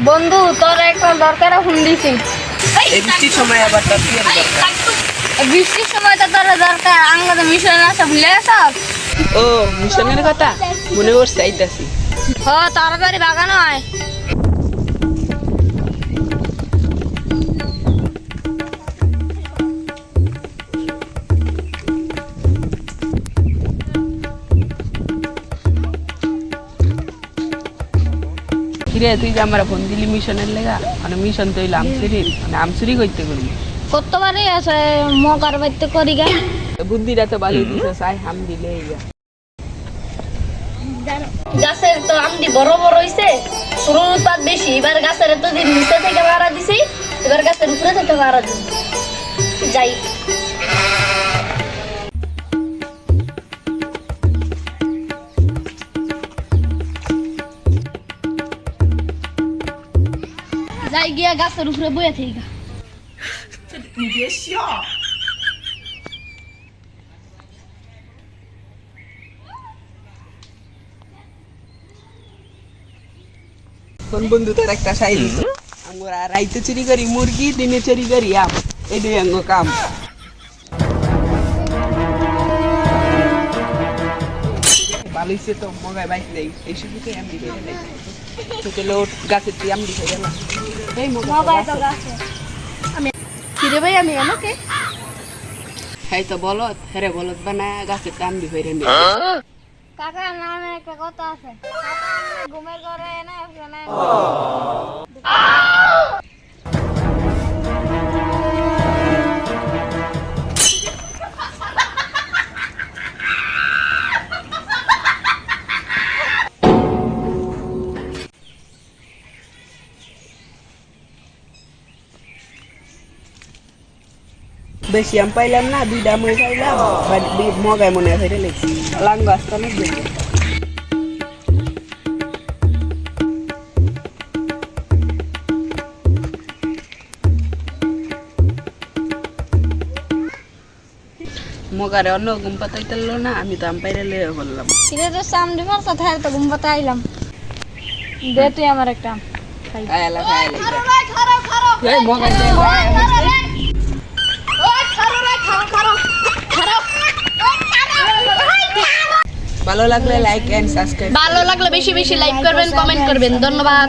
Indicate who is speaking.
Speaker 1: বন্ধু তোর একটা দরকার ফোন দিছি।
Speaker 2: এই বৃষ্টির সময় আবার তোর কি দরকার?
Speaker 1: বৃষ্টির সময় তো তোর দরকার আঙ্গতে মিশন আসা ভুলে আসব।
Speaker 2: ও মিশনের কথা মনে পড়ছে আইতাছি।
Speaker 1: হ তাড়াতাড়ি বাগানো হয়।
Speaker 2: কিরে তুই যে আমার ফোন দিলি মিশনের লেগা মানে মিশন তো হইলো আমসুরি মানে আমসুরি করতে করবি
Speaker 1: কতবারই আছে মকার বাইতে করি গা।
Speaker 2: বুদ্ধিটা তো ভালো দিছে সাই হাম দিলে ইয়া
Speaker 1: গাছের তো আমদি বড় বড় হইছে, শুরুর পাত বেশি। এবার গাছের তো দিন নিচে থেকে মারা দিছি, এবার গাছের উপরে থেকে মারা দিই। যাই যাই গিয়া গাছের উপরে বইয়া থেকে গা।
Speaker 2: কোন বন্ধু তোর একটা সাইল আমরা রাইতে চুরি করি মুরগি দিনে চুরি করি আম এই দুই অঙ্গ কাম ভালো হইছে তো মগায় বাইক নেই এই শুধুকে আমি দিবে নাই তোকে লোট গাছের দিয়ে আমি দিবে গেলাম এই
Speaker 1: মোবাইল তো গাছে আমি ফিরে ভাই আমি আমাকে
Speaker 2: হ্যাঁ তো বলত হ্যাঁ বলত বানায় গাছের দাম দিবে রে
Speaker 1: কাকা নামে একটা কথা আছে, ঘুমের ঘরে না শোনা।
Speaker 2: বেশি আম পাইলাম না দুইটা মই পাইলাম মগায় মনে হয় লেগছি লাং গাছটা লাগবে মগারে অন্য ঘুম পাতাইতেল না আমি তো আম পাইরে লয়ে বললাম
Speaker 1: কিরে তো সামনে মার সাথে তো ঘুম পাতা আইলাম। দে তুই আমার একটা খাই।
Speaker 2: খায়ালা এই মগায় ভালো লাগলে লাইক এন্ড সাবস্ক্রাইব
Speaker 1: ভালো লাগলে বেশি বেশি লাইক করবেন, কমেন্ট করবেন। ধন্যবাদ।